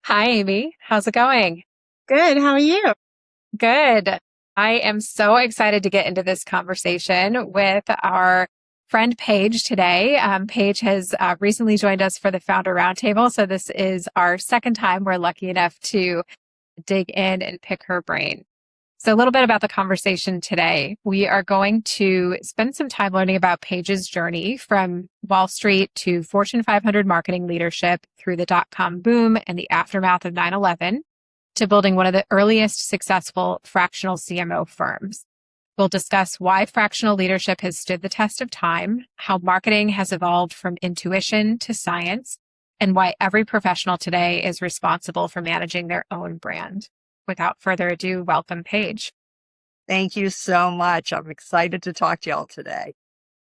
Hi, Amy. How's it going? Good. How are you? Good. I am so excited to get into this conversation with our friend Paige today. Paige has recently joined us for the Founder Roundtable. So this is our second time we're lucky enough to dig in and pick her brain. So a little bit about the conversation today. We are going to spend some time learning about Paige's journey from Wall Street to Fortune 500 marketing leadership through the dot-com boom and the aftermath of 9/11 to building one of the earliest successful fractional CMO firms. We'll discuss why fractional leadership has stood the test of time, how marketing has evolved from intuition to science, and why every professional today is responsible for managing their own brand. Without further ado, welcome, Paige. Thank you so much. I'm excited to talk to y'all today.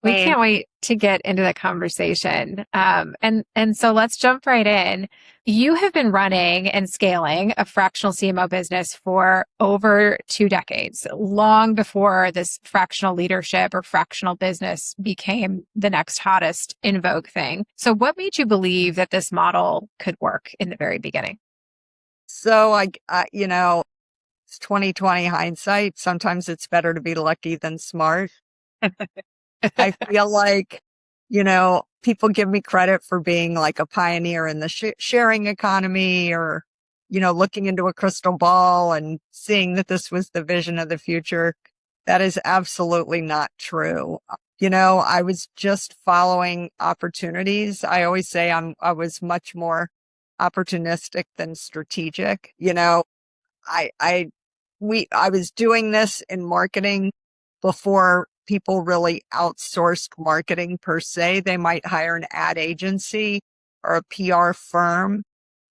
We And can't wait to get into the conversation. And so let's jump right in. You have been running and scaling a fractional CMO business for over 2 decades, long before this fractional leadership or fractional business became the next hottest in vogue thing. So what made you believe that this model could work in the very beginning? so it's 2020 hindsight. Sometimes it's better to be lucky than smart. I feel like, people give me credit for being like a pioneer in the sharing economy or, looking into a crystal ball and seeing that this was the vision of the future. That is absolutely not true. I was just following opportunities. I always say I was much more opportunistic than strategic. I, I, I was doing this in marketing before people really outsourced marketing per se. They might hire an ad agency or a PR firm,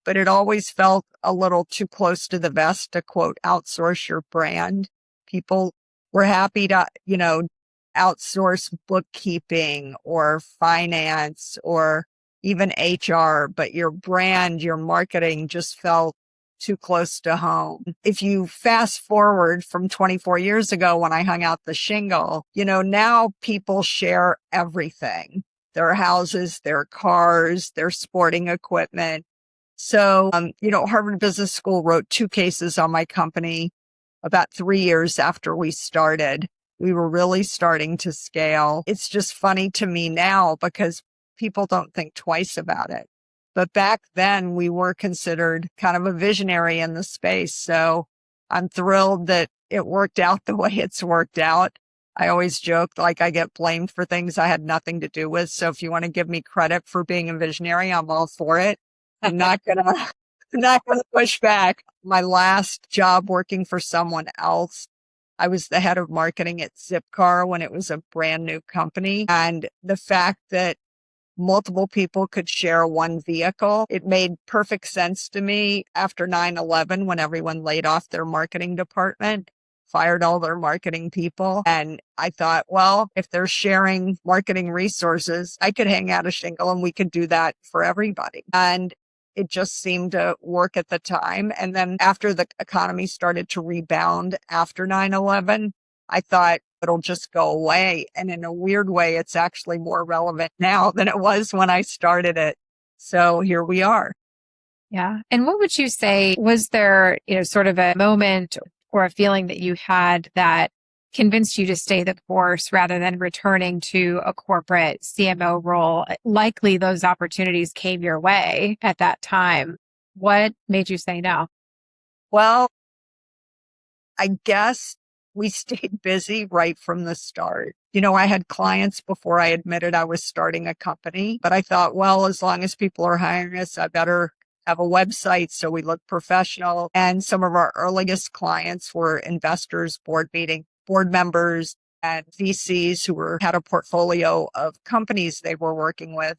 but it always felt a little too close to the vest to quote, outsource your brand. People were happy to, outsource bookkeeping or finance or even HR, but your brand, your marketing just felt too close to home. If you fast forward from 24 years ago when I hung out the shingle, now people share everything, their houses, their cars, their sporting equipment. So, Harvard Business School wrote 2 cases on my company about 3 years after we started. We were really starting to scale. It's just funny to me now because people don't think twice about it. But back then we were considered kind of a visionary in the space. So I'm thrilled that it worked out the way it's worked out. I always joke like I get blamed for things I had nothing to do with. So if you want to give me credit for being a visionary, I'm all for it. I'm not gonna, I'm not gonna push back. My last job working for someone else, I was the head of marketing at Zipcar when it was a brand new company. And the fact that multiple people could share one vehicle, it made perfect sense to me after 9/11 when everyone laid off their marketing department, fired all their marketing people. And I thought, well, if they're sharing marketing resources, I could hang out a shingle and we could do that for everybody. And it just seemed to work at the time. And then after the economy started to rebound after 9/11, I thought it'll just go away. And in a weird way, it's actually more relevant now than it was when I started it. So here we are. Yeah. And what would you say, was there, sort of a moment or a feeling that you had that convinced you to stay the course rather than returning to a corporate CMO role? Likely those opportunities came your way at that time. What made you say no? Well, I guess we stayed busy right from the start. I had clients before I admitted I was starting a company, but I thought, well, as long as people are hiring us, I better have a website so we look professional. And some of our earliest clients were investors, board members, and VCs who had a portfolio of companies they were working with.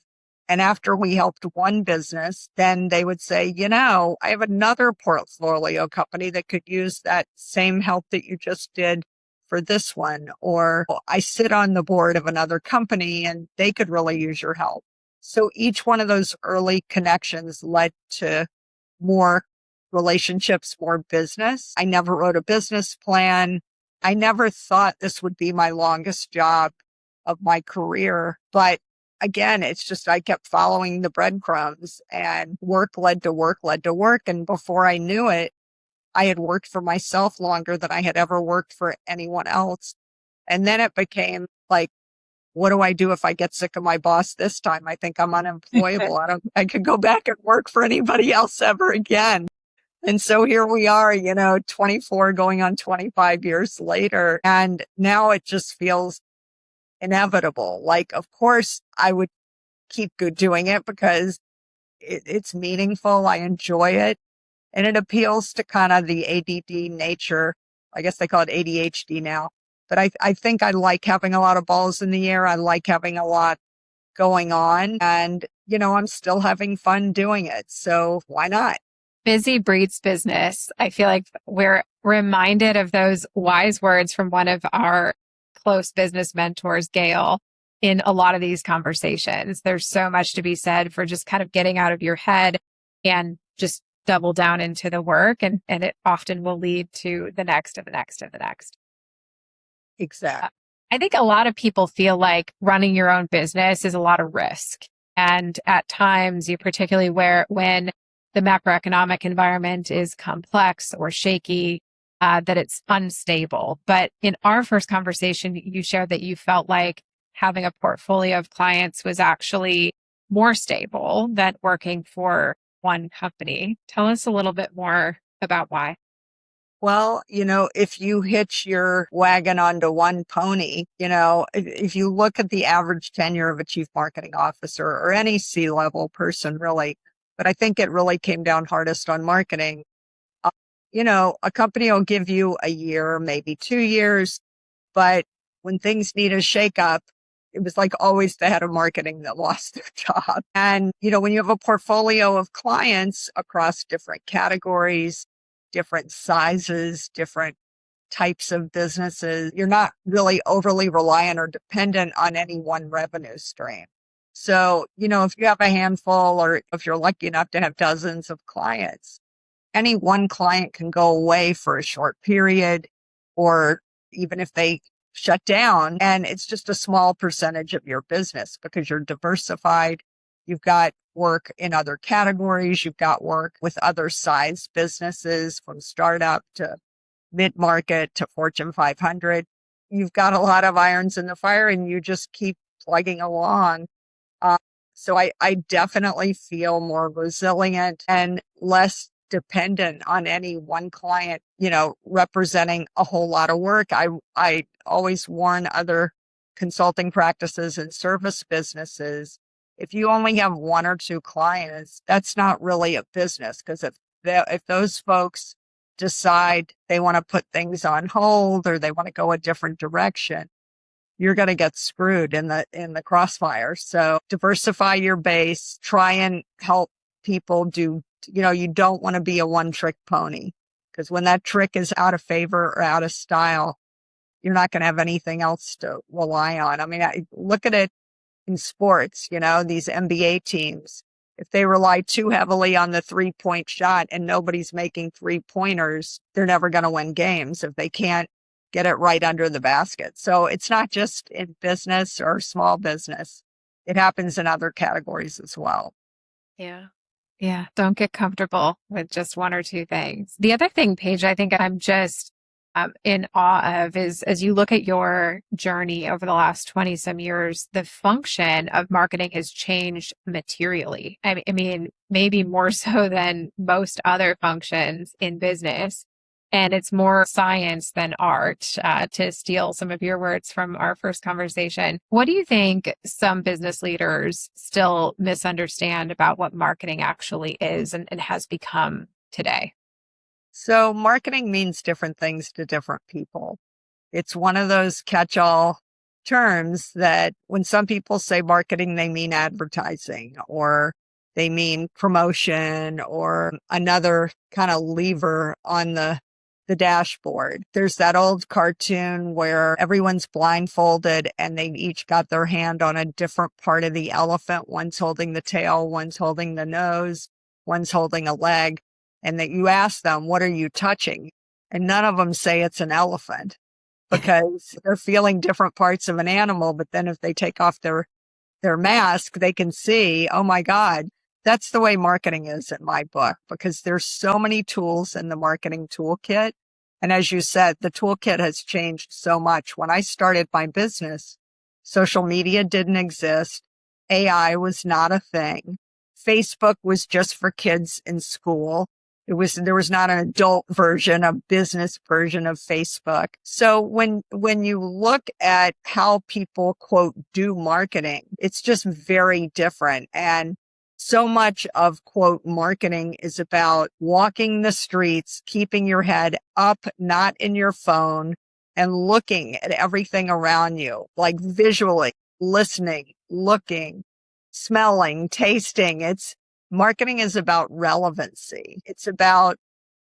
And after we helped one business, then they would say, I have another portfolio company that could use that same help that you just did for this one. Or I sit on the board of another company and they could really use your help. So each one of those early connections led to more relationships, more business. I never wrote a business plan. I never thought this would be my longest job of my career, but again, it's just, I kept following the breadcrumbs and work led to work led to work. And before I knew it, I had worked for myself longer than I had ever worked for anyone else. And then it became like, what do I do if I get sick of my boss this time? I think I'm unemployable. I could go back and work for anybody else ever again. And so here we are, 24 going on 25 years later. And now it just feels inevitable. Like, of course, I would keep doing it because it's meaningful. I enjoy it. And it appeals to kind of the ADD nature. I guess they call it ADHD now. But I think I like having a lot of balls in the air. I like having a lot going on. And, I'm still having fun doing it. So why not? Busy breeds business. I feel like we're reminded of those wise words from one of our close business mentors, Gail, in a lot of these conversations. There's so much to be said for just kind of getting out of your head and just double down into the work. And it often will lead to the next and the next and the next. Exactly. I think a lot of people feel like running your own business is a lot of risk. And at times, particularly when the macroeconomic environment is complex or shaky, that it's unstable. But in our first conversation, you shared that you felt like having a portfolio of clients was actually more stable than working for one company. Tell us a little bit more about why. Well, if you hitch your wagon onto one pony, if you look at the average tenure of a chief marketing officer or any C-level person, really, but I think it really came down hardest on marketing. A company will give you a year, maybe 2 years, but when things need a shakeup, it was like always the head of marketing that lost their job. And, when you have a portfolio of clients across different categories, different sizes, different types of businesses, you're not really overly reliant or dependent on any one revenue stream. So, if you have a handful or if you're lucky enough to have dozens of clients, any one client can go away for a short period, or even if they shut down, and it's just a small percentage of your business because you're diversified. You've got work in other categories. You've got work with other size businesses from startup to mid-market to Fortune 500. You've got a lot of irons in the fire and you just keep plugging along. So I definitely feel more resilient and less dependent on any one client, representing a whole lot of work. I always warn other consulting practices and service businesses, if you only have one or two clients, that's not really a business, because if those folks decide they want to put things on hold or they want to go a different direction, you're going to get screwed in the crossfire. So diversify your base, try and help people you don't want to be a one-trick pony, because when that trick is out of favor or out of style, you're not going to have anything else to rely on. I mean, I look at it in sports, these NBA teams, if they rely too heavily on the 3-point shot and nobody's making 3-pointers, they're never going to win games if they can't get it right under the basket. So it's not just in business or small business. It happens in other categories as well. Yeah. Yeah. Don't get comfortable with just one or two things. The other thing, Paige, I think I'm just in awe of is, as you look at your journey over the last 20 some years, the function of marketing has changed materially. I mean, maybe more so than most other functions in business. And it's more science than art, to steal some of your words from our first conversation. What do you think some business leaders still misunderstand about what marketing actually is and has become today? So marketing means different things to different people. It's one of those catch-all terms that when some people say marketing, they mean advertising or they mean promotion or another kind of lever on the dashboard. There's that old cartoon where everyone's blindfolded and they each got their hand on a different part of the elephant. One's holding the tail, one's holding the nose, one's holding a leg. And that you ask them, what are you touching? And none of them say it's an elephant because they're feeling different parts of an animal. But then if they take off their their mask, they can see, oh my God, that's the way marketing is in my book, because there's so many tools in the marketing toolkit. And as you said, the toolkit has changed so much. When I started my business, social media didn't exist. AI was not a thing. Facebook was just for kids in school. There was not an adult version, a business version of Facebook. So when you look at how people quote do marketing, it's just very different. And so much of quote marketing is about walking the streets, keeping your head up, not in your phone, and looking at everything around you, like visually, listening, looking, smelling, tasting. Marketing is about relevancy. It's about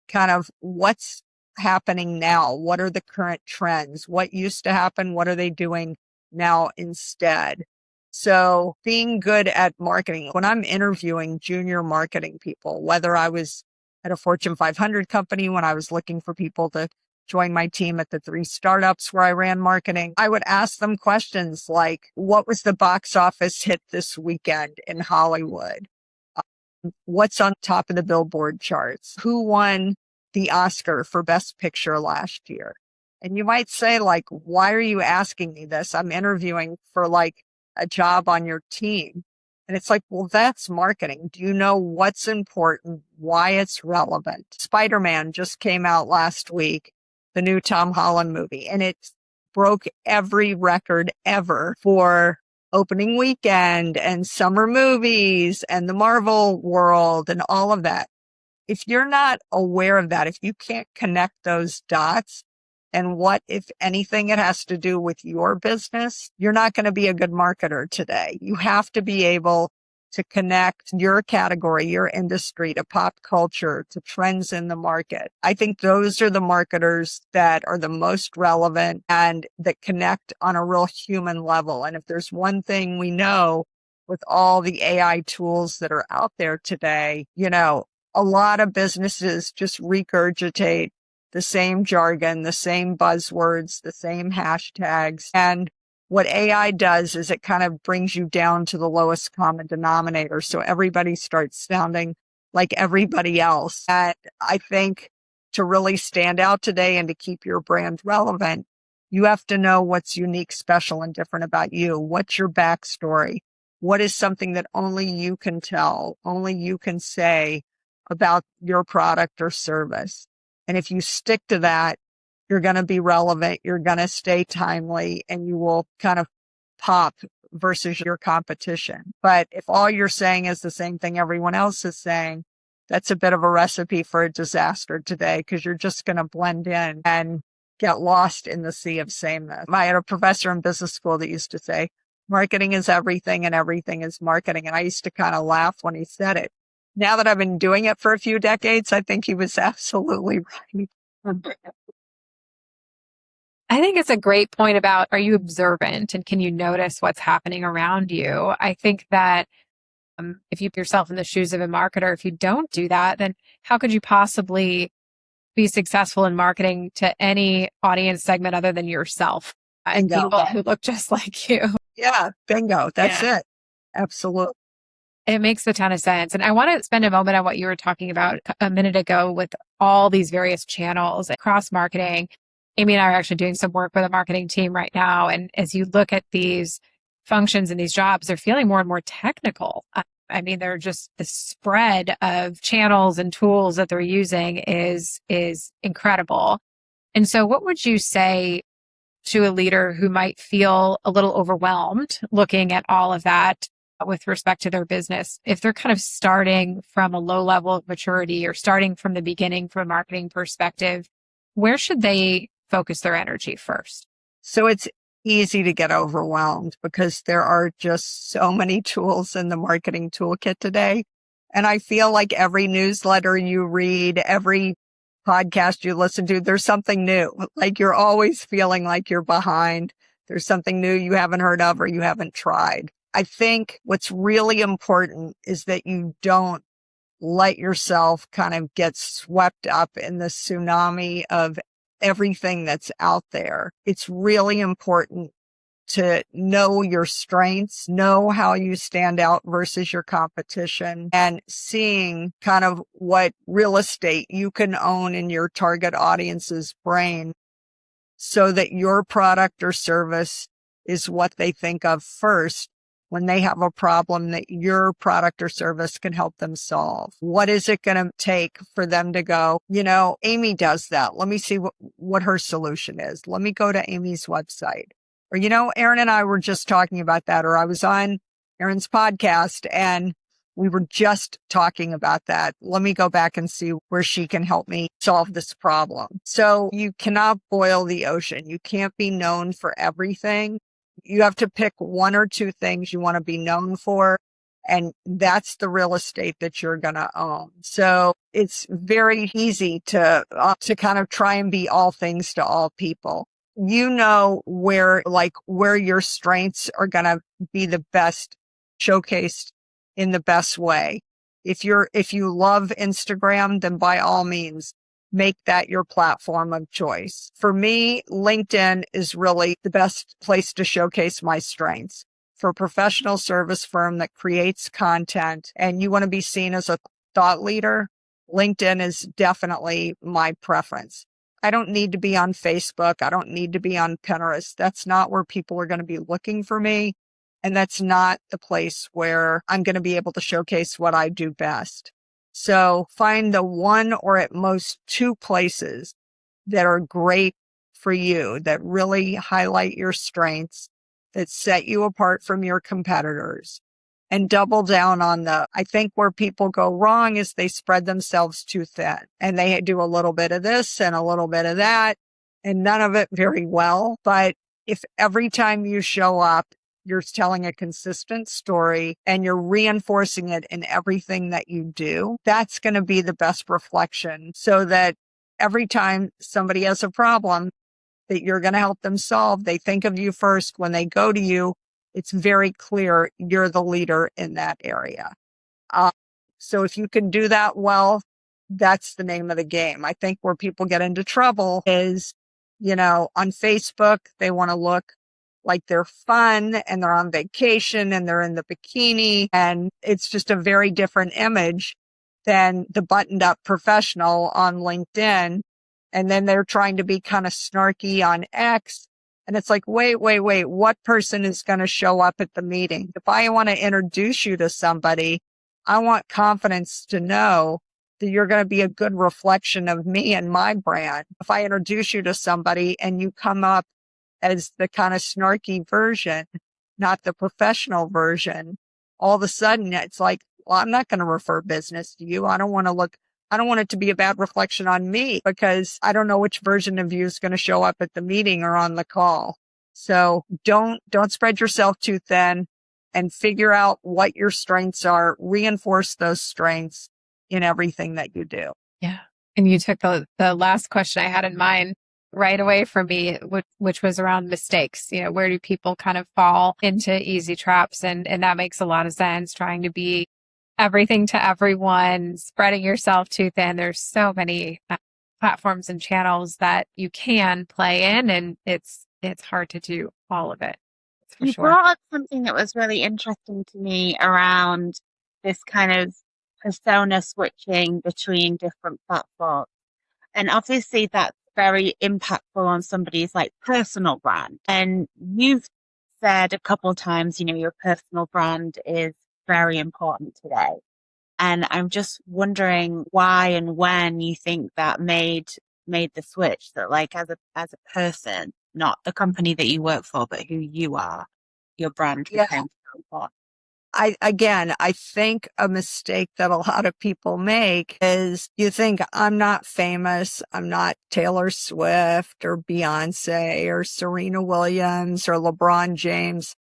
kind of what's happening now. What are the current trends? What used to happen? What are they doing now instead? So being good at marketing, when I'm interviewing junior marketing people, whether I was at a Fortune 500 company, when I was looking for people to join my team at the 3 startups where I ran marketing, I would ask them questions like, what was the box office hit this weekend in Hollywood? What's on top of the Billboard charts? Who won the Oscar for Best Picture last year? And you might say, like, why are you asking me this? I'm interviewing for like a job on your team. And it's like, well, that's marketing. Do you know what's important, why it's relevant? Spider-Man just came out last week, the new Tom Holland movie, and it broke every record ever for opening weekend and summer movies and the Marvel world and all of that. If you're not aware of that, if you can't connect those dots and what, if anything, it has to do with your business, you're not going to be a good marketer today. You have to be able to connect your category, your industry to pop culture, to trends in the market. I think those are the marketers that are the most relevant and that connect on a real human level. And if there's one thing we know with all the AI tools that are out there today, a lot of businesses just regurgitate the same jargon, the same buzzwords, the same hashtags. And what AI does is it kind of brings you down to the lowest common denominator. So everybody starts sounding like everybody else. And I think to really stand out today and to keep your brand relevant, you have to know what's unique, special, and different about you. What's your backstory? What is something that only you can tell, only you can say about your product or service? And if you stick to that, you're going to be relevant, you're going to stay timely, and you will kind of pop versus your competition. But if all you're saying is the same thing everyone else is saying, that's a bit of a recipe for a disaster today, because you're just going to blend in and get lost in the sea of sameness. I had a professor in business school that used to say, marketing is everything and everything is marketing. And I used to kind of laugh when he said it. Now that I've been doing it for a few decades, I think he was absolutely right. I think it's a great point about, are you observant and can you notice what's happening around you? I think that if you put yourself in the shoes of a marketer, if you don't do that, then how could you possibly be successful in marketing to any audience segment other than yourself and people who look just like you? Yeah, bingo. That's it. Absolutely. It makes a ton of sense. And I want to spend a moment on what you were talking about a minute ago with all these various channels across marketing. Amy and I are actually doing some work with a marketing team right now. And as you look at these functions and these jobs, they're feeling more and more technical. I mean, they're just the spread of channels and tools that they're using is incredible. And so what would you say to a leader who might feel a little overwhelmed looking at all of that with respect to their business, if they're kind of starting from a low level of maturity or starting from the beginning from a marketing perspective, where should they focus their energy first? So it's easy to get overwhelmed because there are just so many tools in the marketing toolkit today. And I feel like every newsletter you read, every podcast you listen to, there's something new. Like you're always feeling like you're behind. There's something new you haven't heard of or you haven't tried. I think what's really important is that you don't let yourself kind of get swept up in the tsunami of everything that's out there. It's really important to know your strengths, know how you stand out versus your competition, and seeing kind of what real estate you can own in your target audience's brain so that your product or service is what they think of first when they have a problem that your product or service can help them solve. What is it going to take for them to go, Amy does that. Let me see what her solution is. Let me go to Amy's website. Or, Erin and I were just talking about that, or I was on Erin's podcast and we were just talking about that. Let me go back and see where she can help me solve this problem. So you cannot boil the ocean. You can't be known for everything. You have to pick one or two things you want to be known for. And that's the real estate that you're going to own. So it's very easy to kind of try and be all things to all people. Where your strengths are going to be the best showcased in the best way. If you love Instagram, then by all means, make that your platform of choice. For me, LinkedIn is really the best place to showcase my strengths. For a professional service firm that creates content and you want to be seen as a thought leader, LinkedIn is definitely my preference. I don't need to be on Facebook. I don't need to be on Pinterest. That's not where people are going to be looking for me. And that's not the place where I'm going to be able to showcase what I do best. So find the one or at most two places that are great for you, that really highlight your strengths, that set you apart from your competitors, and double down on I think where people go wrong is they spread themselves too thin and they do a little bit of this and a little bit of that and none of it very well. But if every time you show up, you're telling a consistent story and you're reinforcing it in everything that you do, that's going to be the best reflection, so that every time somebody has a problem that you're going to help them solve, they think of you first. When they go to you, it's very clear you're the leader in that area. So if you can do that well, that's the name of the game. I think where people get into trouble is, on Facebook, they want to look like they're fun and they're on vacation and they're in the bikini. And it's just a very different image than the buttoned up professional on LinkedIn. And then they're trying to be kind of snarky on X. And it's like, wait, what person is going to show up at the meeting? If I want to introduce you to somebody, I want confidence to know that you're going to be a good reflection of me and my brand. If I introduce you to somebody and you come up as the kind of snarky version, not the professional version, all of a sudden it's like, well, I'm not going to refer business to you. I don't want it to be a bad reflection on me because I don't know which version of you is going to show up at the meeting or on the call. So don't spread yourself too thin and figure out what your strengths are. Reinforce those strengths in everything that you do. Yeah. And you took the last question I had in mind right away from me, which was around mistakes. Where do people kind of fall into easy traps? And that makes a lot of sense, trying to be everything to everyone, spreading yourself too thin. There's so many platforms and channels that you can play in, and it's hard to do all of it. You brought up something that was really interesting to me around this kind of persona switching between different platforms. And obviously that's very impactful on somebody's personal brand. And you've said a couple of times, your personal brand is very important today. And I'm just wondering why and when you think that made the switch, that as a person, not the company that you work for, but who you are, your brand became so important. I think a mistake that a lot of people make is you think I'm not famous. I'm not Taylor Swift or Beyonce or Serena Williams or LeBron James.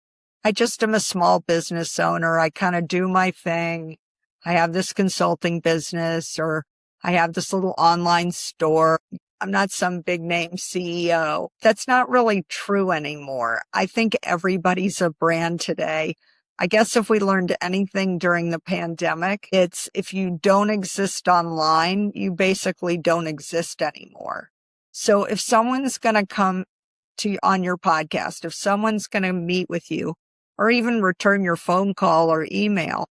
I just am a small business owner. I kind of do my thing. I have this consulting business, or I have this little online store. I'm not some big name CEO. That's not really true anymore. I think everybody's a brand today. I guess if we learned anything during the pandemic, it's if you don't exist online, you basically don't exist anymore. So if someone's going to come on your podcast, if someone's going to meet with you or even return your phone call or email,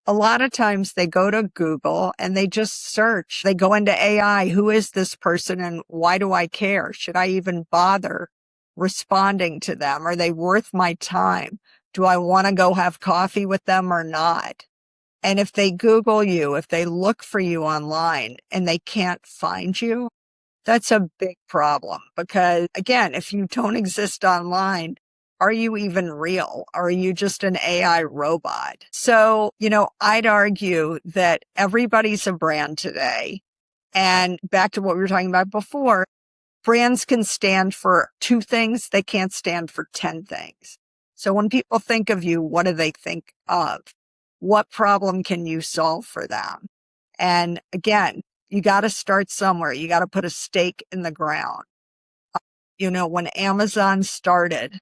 a lot of times they go to Google and they just search. They go into AI. Who is this person and why do I care? Should I even bother responding to them? Are they worth my time? Do I want to go have coffee with them or not? And if they Google you, if they look for you online and they can't find you, that's a big problem because, again, if you don't exist online, are you even real? Or are you just an AI robot? So, I'd argue that everybody's a brand today. And back to what we were talking about before, brands can stand for 2 things. They can't stand for 10 things. So when people think of you, what do they think of? What problem can you solve for them? And again, you got to start somewhere. You got to put a stake in the ground. When Amazon started,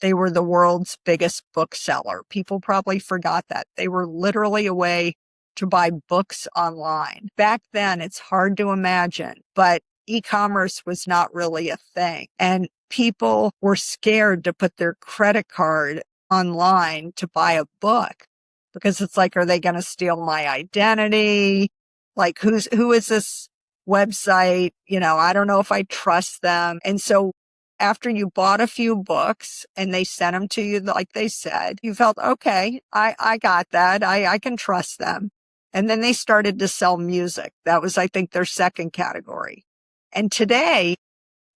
they were the world's biggest bookseller. People probably forgot that. They were literally a way to buy books online. Back then, it's hard to imagine, but e-commerce was not really a thing. And people were scared to put their credit card online to buy a book because it's like, are they going to steal my identity? Like, who is this website? I don't know if I trust them. And so after you bought a few books and they sent them to you, like they said, you felt, okay, I got that. I can trust them. And then they started to sell music. That was, I think, their second category. And today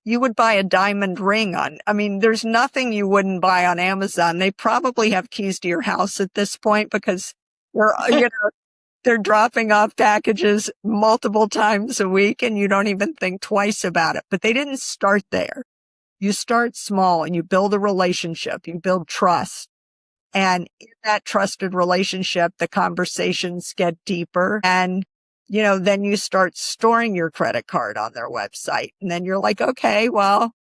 you would buy a diamond ring there's nothing you wouldn't buy on Amazon. They probably have keys to your house at this point because they're dropping off packages multiple times a week and you don't even think twice about it. But they didn't start there. You start small and you build a relationship, you build trust. And in that trusted relationship, the conversations get deeper and, then you start storing your credit card on their website. And then you're like, okay, well,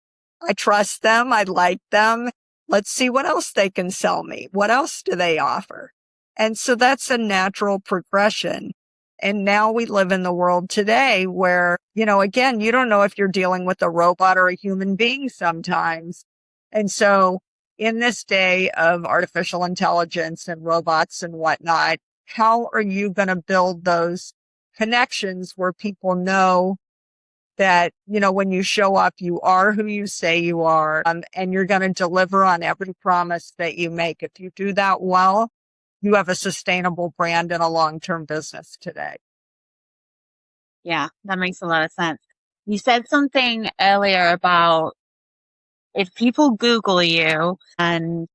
I trust them. I like them. Let's see what else they can sell me. What else do they offer? And so that's a natural progression. And now we live in the world today where, again, you don't know if you're dealing with a robot or a human being sometimes. And so in this day of artificial intelligence and robots and whatnot, how are you going to build those connections where people know that, when you show up, you are who you say you are, and you're going to deliver on every promise that you make. If you do that well, you have a sustainable brand and a long-term business today. Yeah, that makes a lot of sense. You said something earlier about if people Google you and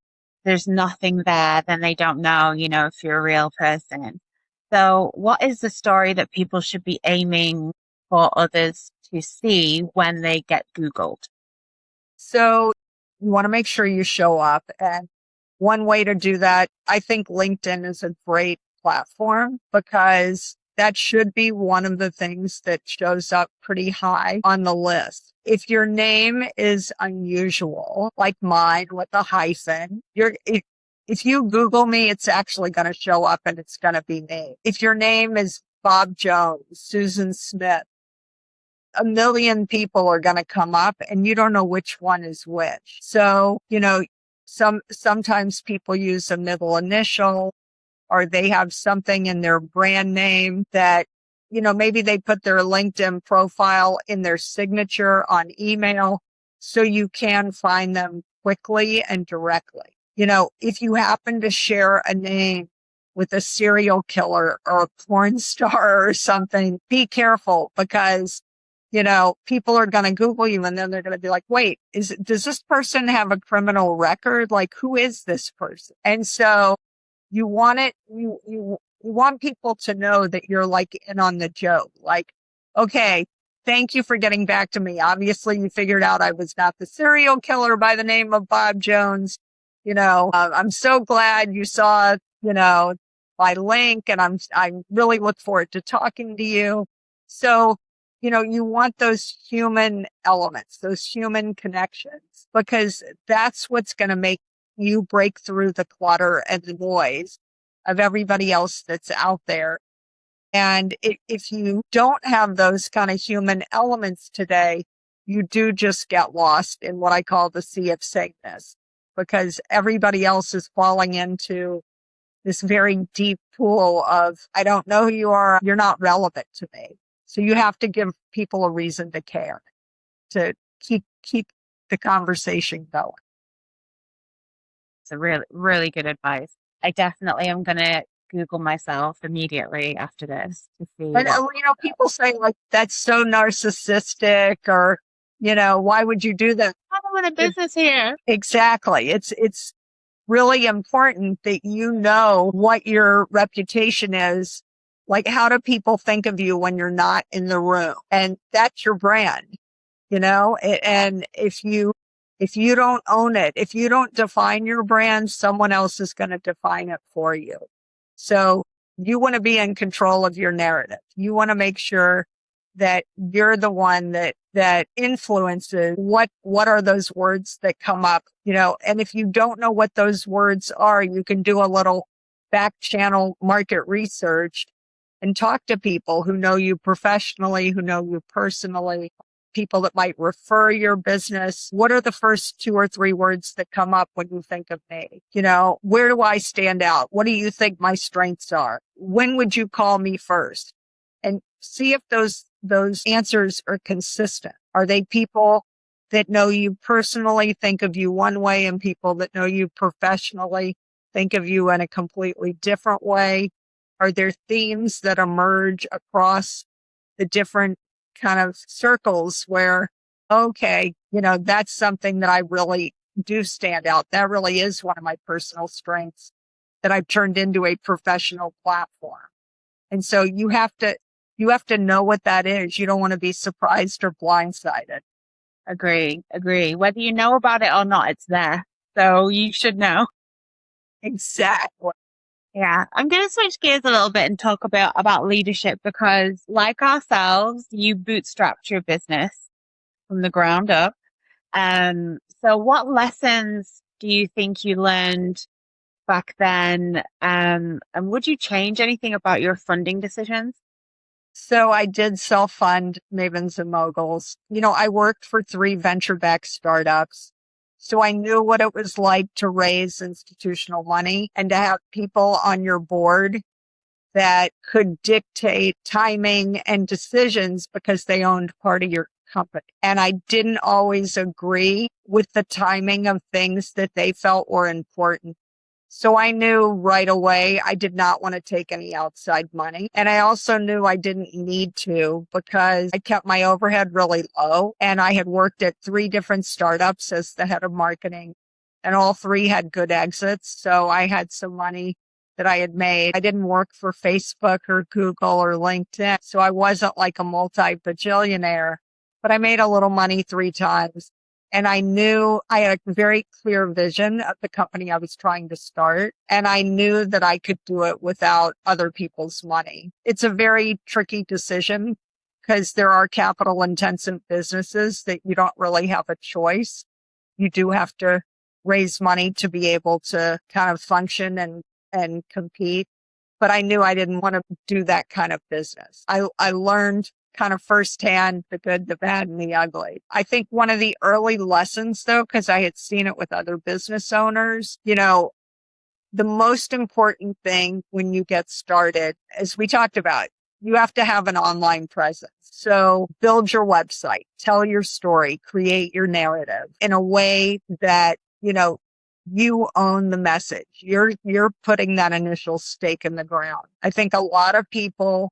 there's nothing there, then they don't know, if you're a real person. So what is the story that people should be aiming for others to see when they get Googled? So you want to make sure you show up. And one way to do that, I think LinkedIn is a great platform because that should be one of the things that shows up pretty high on the list. If your name is unusual, like mine with a hyphen, if you Google me, it's actually going to show up and it's going to be me. If your name is Bob Jones, Susan Smith, a million people are going to come up and you don't know which one is which. So, sometimes people use a middle initial or they have something in their brand name that, maybe they put their LinkedIn profile in their signature on email so you can find them quickly and directly. If you happen to share a name with a serial killer or a porn star or something, be careful because people are going to Google you and then they're going to be like, wait, does this person have a criminal record? Like, who is this person? And so you want you want people to know that you're like in on the joke. Like, okay, thank you for getting back to me. Obviously you figured out I was not the serial killer by the name of Bob Jones. I'm so glad you saw, my link and I really look forward to talking to you. So, you want those human elements, those human connections, because that's what's going to make you break through the clutter and the noise of everybody else that's out there. And if you don't have those kind of human elements today, you do just get lost in what I call the sea of sameness, because everybody else is falling into this very deep pool of, I don't know who you are. You're not relevant to me. So you have to give people a reason to care, to keep the conversation going. It's a really, really good advice. I definitely am going to Google myself immediately after this to see And, what. people say like, that's so narcissistic, or, why would you do that? I'm in a business here. Exactly. It's really important that you know what your reputation is. Like, how do people think of you when you're not in the room? And that's your brand, and if you don't own it, if you don't define your brand, someone else is going to define it for you. So you want to be in control of your narrative. You want to make sure that you're the one that influences what are those words that come up, and if you don't know what those words are, you can do a little back channel market research and talk to people who know you professionally, who know you personally, people that might refer your business. What are the first 2 or 3 words that come up when you think of me? Where do I stand out? What do you think my strengths are? When would you call me first? And see if those answers are consistent. Are they people that know you personally, think of you one way, and people that know you professionally think of you in a completely different way? Are there themes that emerge across the different kind of circles where, okay, that's something that I really do stand out. That really is one of my personal strengths that I've turned into a professional platform. And so you have to know what that is. You don't want to be surprised or blindsided. Agree. Whether you know about it or not, it's there. So you should know. Exactly. Yeah. I'm going to switch gears a little bit and talk about leadership, because like ourselves, you bootstrapped your business from the ground up. So what lessons do you think you learned back then? And would you change anything about your funding decisions? So I did self-fund Mavens and Moguls. I worked for 3 venture-backed startups. So I knew what it was like to raise institutional money and to have people on your board that could dictate timing and decisions because they owned part of your company. And I didn't always agree with the timing of things that they felt were important. So I knew right away I did not want to take any outside money. And I also knew I didn't need to, because I kept my overhead really low. And I had worked at 3 different startups as the head of marketing, and all 3 had good exits. So I had some money that I had made. I didn't work for Facebook or Google or LinkedIn. So I wasn't like a multi-bajillionaire, but I made a little money 3 times. And I knew I had a very clear vision of the company I was trying to start. And I knew that I could do it without other people's money. It's a very tricky decision, because there are capital intensive businesses that you don't really have a choice. You do have to raise money to be able to kind of function and compete. But I knew I didn't want to do that kind of business. I learned kind of firsthand the good, the bad, and the ugly. I think one of the early lessons, though, because I had seen it with other business owners, the most important thing when you get started, as we talked about, you have to have an online presence. So build your website, tell your story, create your narrative in a way that, you own the message. You're putting that initial stake in the ground. I think a lot of people,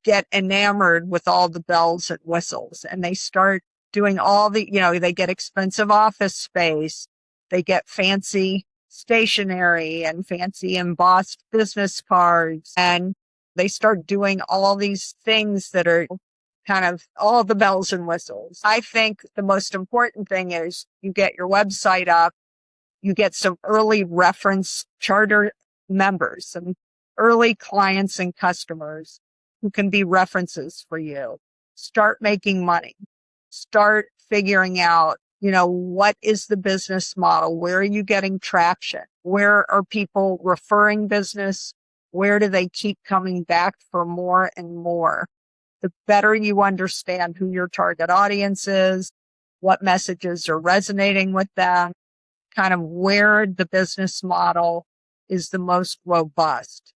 get enamored with all the bells and whistles, and they start doing all the, they get expensive office space. They get fancy stationery and fancy embossed business cards, and they start doing all these things that are kind of all the bells and whistles. I think the most important thing is you get your website up. You get some early reference charter members, some early clients and customers who can be references for you. Start making money. Start figuring out, what is the business model? Where are you getting traction? Where are people referring business? Where do they keep coming back for more and more? The better you understand who your target audience is, what messages are resonating with them, kind of where the business model is the most robust.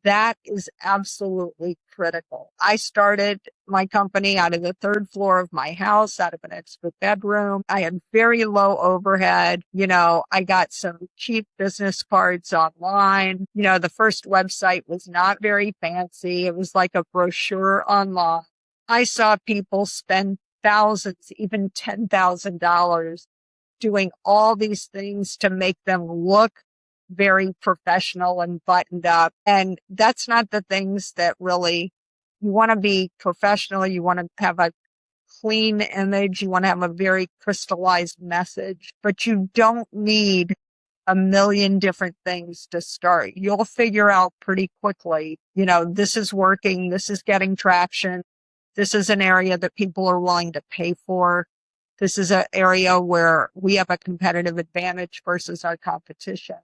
That is absolutely critical. I started my company out of the third floor of my house, out of an extra bedroom. I had very low overhead. I got some cheap business cards online. The first website was not very fancy. It was like a brochure online. I saw people spend thousands, even $10,000 doing all these things to make them look very professional and buttoned up. And that's not the things that really, you want to be professional. You want to have a clean image. You want to have a very crystallized message, but you don't need a million different things to start. You'll figure out pretty quickly, this is working. This is getting traction. This is an area that people are willing to pay for. This is an area where we have a competitive advantage versus our competition.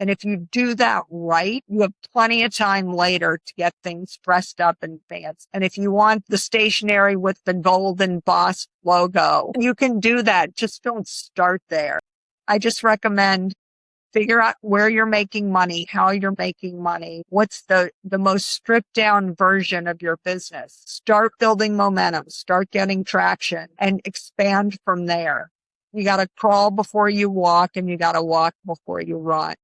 And if you do that right, you have plenty of time later to get things dressed up and fancy. And if you want the stationery with the golden boss logo, you can do that. Just don't start there. I just recommend figure out where you're making money, how you're making money, what's the most stripped down version of your business. Start building momentum, start getting traction, and expand from there. You got to crawl before you walk, and you got to walk before you run.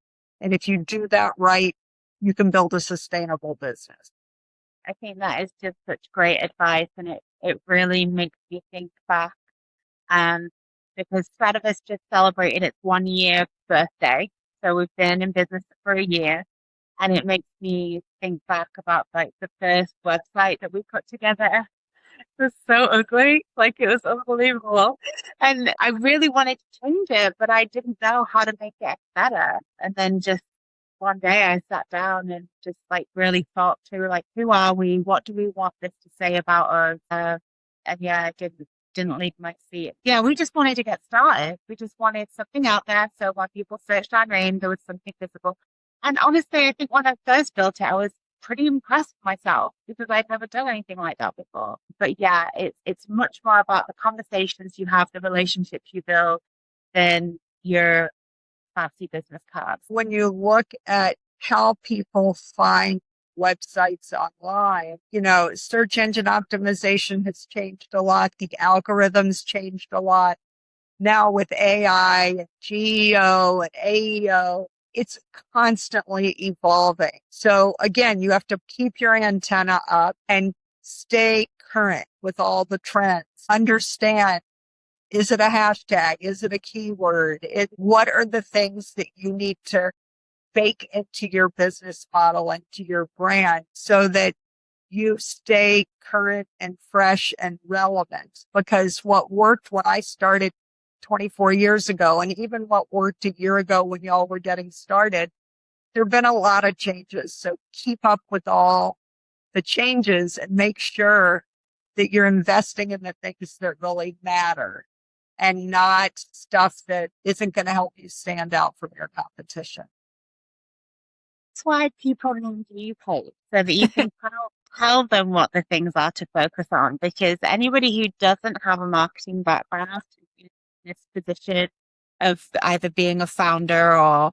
And if you do that right, you can build a sustainable business. I think that is just such great advice, and it really makes you think back. Because Stratavis just celebrated its 1-year birthday. So we've been in business for a year, and it makes me think back about like the first website that we put together. It was so ugly, like it was unbelievable. And I really wanted to change it, but I didn't know how to make it better. And then just one day I sat down and just like really thought through like, who are we? What do we want this to say about us? And yeah, I didn't leave my seat. Yeah, we just wanted to get started. We just wanted something out there. So when people searched our name, there was something visible. And honestly, I think when I first built it, I was pretty impressed with myself because I'd never done anything like that before. But yeah, it's much more about the conversations you have, the relationships you build than your fancy business cards. When you look at how people find websites online, search engine optimization has changed a lot. The algorithms changed a lot. Now with AI and GEO and AEO, it's constantly evolving. So again, you have to keep your antenna up and stay current with all the trends. Understand, is it a hashtag? Is it a keyword? What are the things that you need to bake into your business model and to your brand so that you stay current and fresh and relevant? Because what worked when I started 24 years ago, and even what worked a year ago when y'all were getting started, there have been a lot of changes. So keep up with all the changes and make sure that you're investing in the things that really matter and not stuff that isn't going to help you stand out from your competition. That's why people need you, Paige, so that you can tell them what the things are to focus on. Because anybody who doesn't have a marketing background in this position of either being a founder or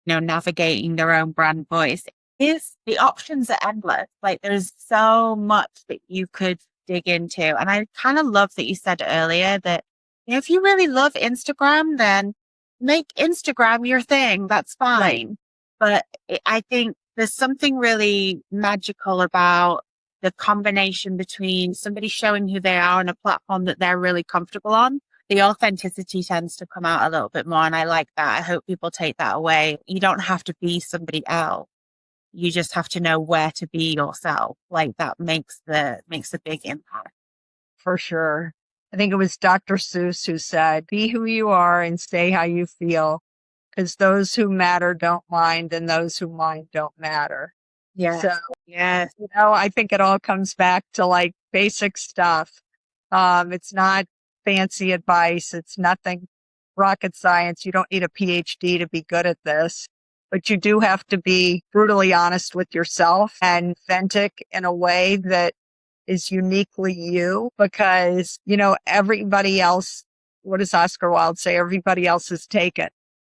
navigating their own brand voice, is the options are endless. Like there's so much that you could dig into. And I kind of love that you said earlier that if you really love Instagram, then make Instagram your thing. That's fine. Right. But I think there's something really magical about the combination between somebody showing who they are on a platform that they're really comfortable on. The authenticity tends to come out a little bit more. And I like that. I hope people take that away. You don't have to be somebody else. You just have to know where to be yourself. Like that makes a big impact. For sure. I think it was Dr. Seuss who said, be who you are and say how you feel, because those who matter don't mind and those who mind don't matter. Yeah. So, yes. I think it all comes back to like basic stuff. It's not fancy advice. It's nothing rocket science. You don't need a PhD to be good at this, but you do have to be brutally honest with yourself and authentic in a way that is uniquely you, because, everybody else what does Oscar Wilde say? Everybody else is taken.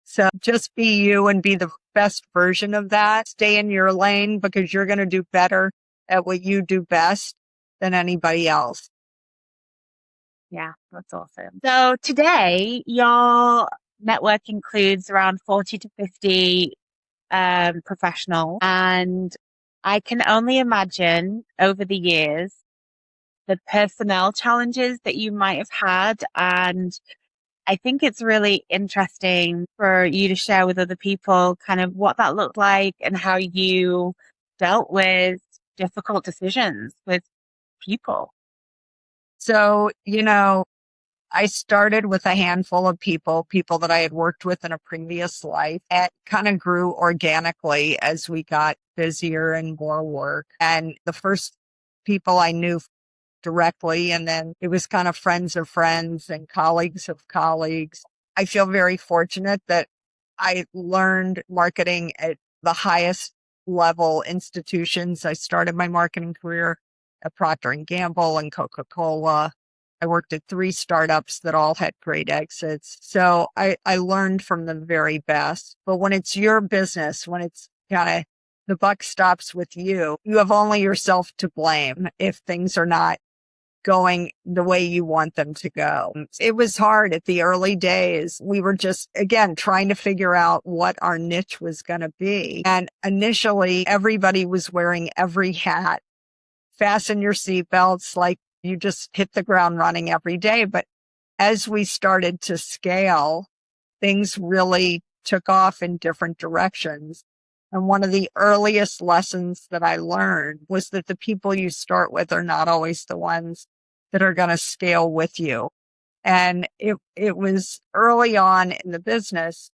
So just be you and be the best version of that. Stay in your lane because you're going to do better at what you do best than anybody else. Yeah, that's awesome. So today, your network includes around 40 to 50 professionals. And I can only imagine over the years the personnel challenges that you might have had. And I think it's really interesting for you to share with other people kind of what that looked like and how you dealt with difficult decisions with people. So, I started with a handful of people that I had worked with in a previous life. It kind of grew organically as we got busier and more work. And the first people I knew directly, and then it was kind of friends of friends and colleagues of colleagues. I feel very fortunate that I learned marketing at the highest level institutions. I started my marketing career at Procter Gamble and Coca-Cola. I worked at 3 startups that all had great exits. So I learned from the very best. But when it's your business, when it's kind of the buck stops with you, you have only yourself to blame if things are not going the way you want them to go. It was hard at the early days. We were just, again, trying to figure out what our niche was going to be. And initially, everybody was wearing every hat. Fasten your seatbelts, like you just hit the ground running every day. But as we started to scale, things really took off in different directions. And one of the earliest lessons that I learned was that the people you start with are not always the ones that are going to scale with you. And it was early on in the business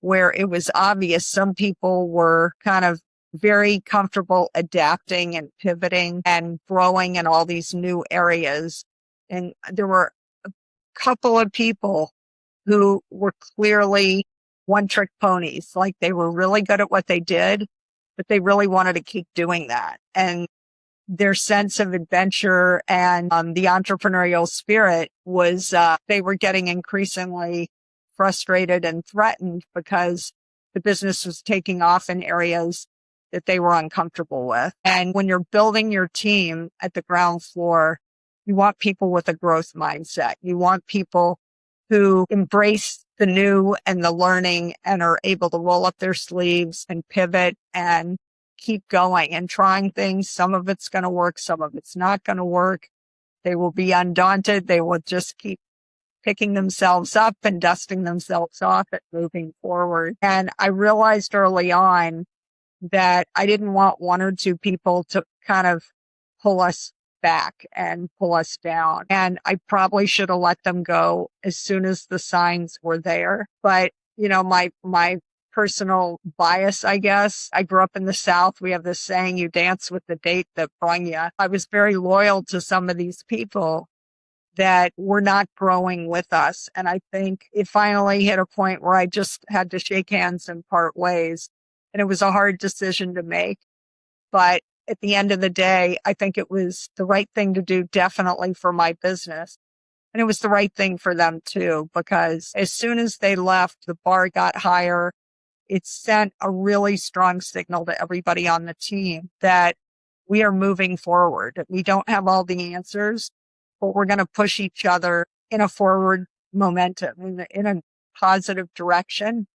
where it was obvious some people were kind of very comfortable adapting and pivoting and growing in all these new areas. And there were a couple of people who were clearly one-trick ponies. Like they were really good at what they did, but they really wanted to keep doing that. And their sense of adventure and the entrepreneurial spirit was they were getting increasingly frustrated and threatened because the business was taking off in areas that they were uncomfortable with. And when you're building your team at the ground floor, you want people with a growth mindset. You want people who embrace the new and the learning and are able to roll up their sleeves and pivot and keep going and trying things. Some of it's going to work. Some of it's not going to work. They will be undaunted. They will just keep picking themselves up and dusting themselves off and moving forward. And I realized early on that I didn't want 1 or 2 people to kind of pull us back and pull us down. And I probably should have let them go as soon as the signs were there. But, my personal bias, I guess. I grew up in the South. We have this saying, you dance with the date that brung you. I was very loyal to some of these people that were not growing with us. And I think it finally hit a point where I just had to shake hands and part ways. And it was a hard decision to make. But at the end of the day, I think it was the right thing to do, definitely for my business. And it was the right thing for them too, because as soon as they left, the bar got higher. It sent a really strong signal to everybody on the team that we are moving forward. We don't have all the answers, but we're going to push each other in a forward momentum, in a positive direction.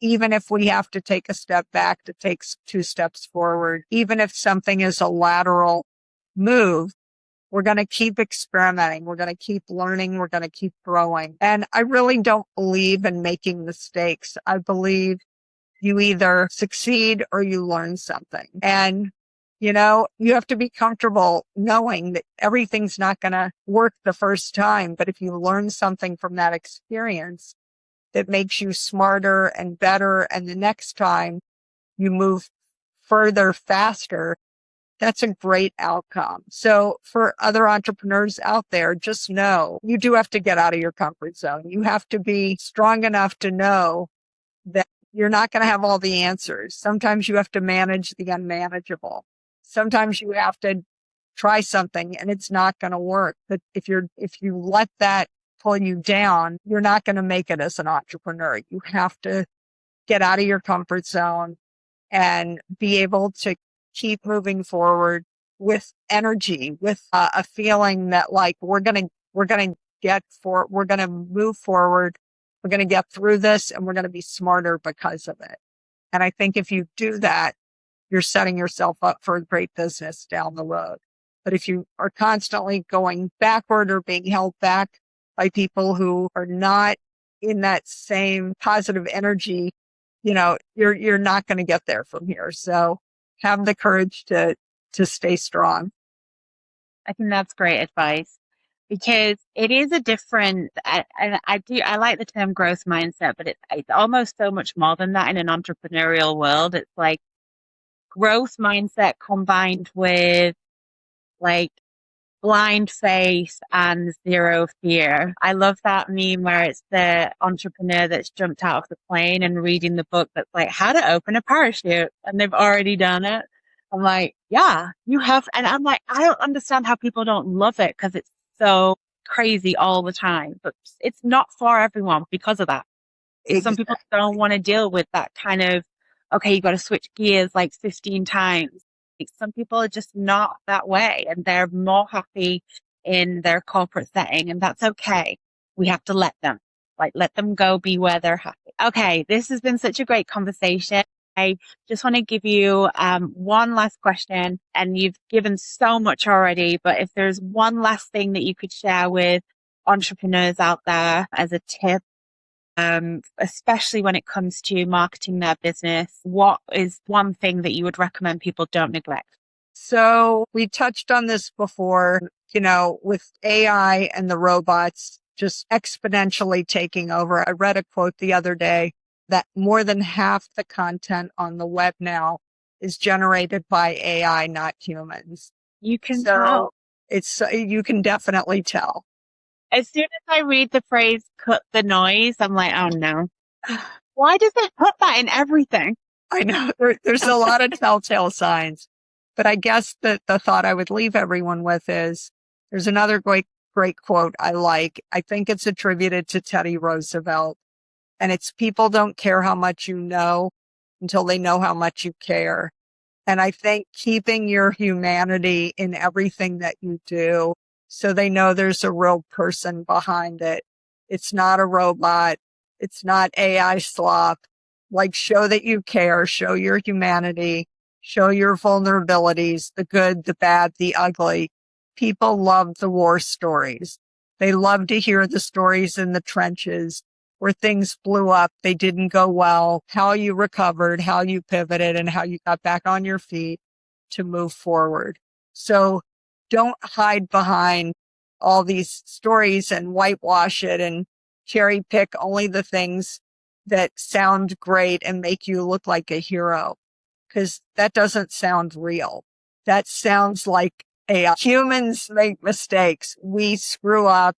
Even if we have to take a step back to take 2 steps forward, even if something is a lateral move, we're going to keep experimenting. We're going to keep learning. We're going to keep growing. And I really don't believe in making mistakes. I believe you either succeed or you learn something. And, you have to be comfortable knowing that everything's not going to work the first time. But if you learn something from that experience that makes you smarter and better, and the next time you move further, faster, that's a great outcome. So for other entrepreneurs out there, just know you do have to get out of your comfort zone. You have to be strong enough to know that you're not going to have all the answers. Sometimes you have to manage the unmanageable. Sometimes you have to try something and it's not going to work. But if you let that pull you down, you're not going to make it as an entrepreneur. You have to get out of your comfort zone and be able to keep moving forward with energy, with a feeling that like, we're going to move forward. We're going to get through this and we're going to be smarter because of it. And I think if you do that, you're setting yourself up for a great business down the road. But if you are constantly going backward or being held back by people who are not in that same positive energy, you're not going to get there from here. So have the courage to stay strong. I think that's great advice, because it is a different, and I like the term growth mindset, but it's almost so much more than that in an entrepreneurial world. It's like growth mindset combined with like blind faith and zero fear. I love that meme where it's the entrepreneur that's jumped out of the plane and reading the book that's like how to open a parachute, and they've already done it. I'm like, yeah, you have. And I'm like, I don't understand how people don't love it, because it's so crazy all the time, but it's not for everyone because of that. Some people don't want to deal with that kind of, okay, you got to switch gears like 15 times. Some people are just not that way, and they're more happy in their corporate setting, and that's okay. We have to let them go be where they're happy. Okay, this has been such a great conversation. I just want to give you one last question, and you've given so much already, but if there's one last thing that you could share with entrepreneurs out there as a tip, especially when it comes to marketing their business, what is one thing that you would recommend people don't neglect? So we touched on this before, with AI and the robots just exponentially taking over. I read a quote the other day that more than half the content on the web now is generated by AI, not humans. You can tell. You can definitely tell. As soon as I read the phrase cut the noise, I'm like, oh no. Why does it put that in everything? I know there's a lot of telltale signs, but I guess the thought I would leave everyone with is there's another great quote I like. I think it's attributed to Teddy Roosevelt, and it's people don't care how much you know until they know how much you care. And I think keeping your humanity in everything that you do, so they know there's a real person behind it. It's not a robot. It's not AI slop. Like, show that you care, show your humanity, show your vulnerabilities, the good, the bad, the ugly. People love the war stories. They love to hear the stories in the trenches where things blew up, they didn't go well, how you recovered, how you pivoted, and how you got back on your feet to move forward. So don't hide behind all these stories and whitewash it and cherry pick only the things that sound great and make you look like a hero, because that doesn't sound real. That sounds like AI. Humans make mistakes. We screw up.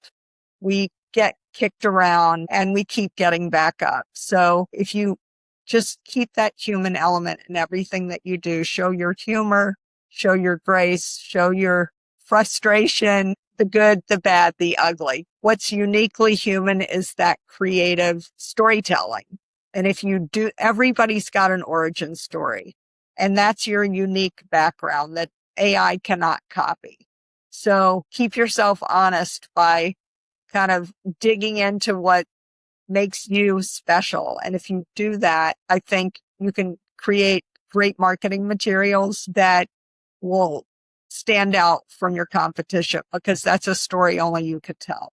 We get kicked around and we keep getting back up. So if you just keep that human element in everything that you do, show your humor, show your grace, show your frustration, the good, the bad, the ugly. What's uniquely human is that creative storytelling. And if you do, everybody's got an origin story, and that's your unique background that AI cannot copy. So keep yourself honest by kind of digging into what makes you special. And if you do that, I think you can create great marketing materials that will stand out from your competition, because that's a story only you could tell.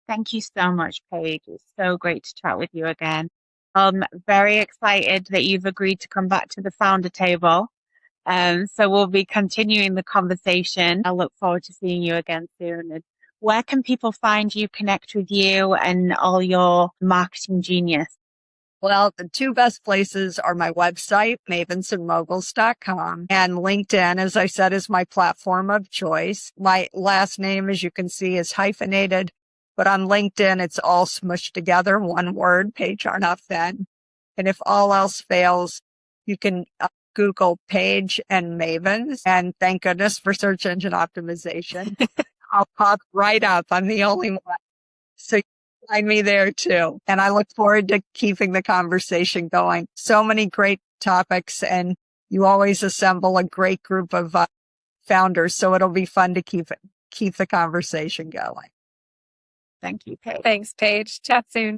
Thank you so much, Paige. It's so great to chat with you again. I'm very excited that you've agreed to come back to the founder table. So we'll be continuing the conversation. I look forward to seeing you again soon. And where can people find you, connect with you, and all your marketing genius? Well, the two best places are my website, mavensmoguls.com, and LinkedIn, as I said, is my platform of choice. My last name, as you can see, is hyphenated, but on LinkedIn, it's all smushed together, one word, Paige Arnof-Fenn. And if all else fails, you can Google Paige and Mavens, and thank goodness for search engine optimization. I'll pop right up. I'm the only one. So you can find me there too. And I look forward to keeping the conversation going. So many great topics, and you always assemble a great group of founders. So it'll be fun to keep the conversation going. Thank you, Paige. Thanks, Paige. Chat soon.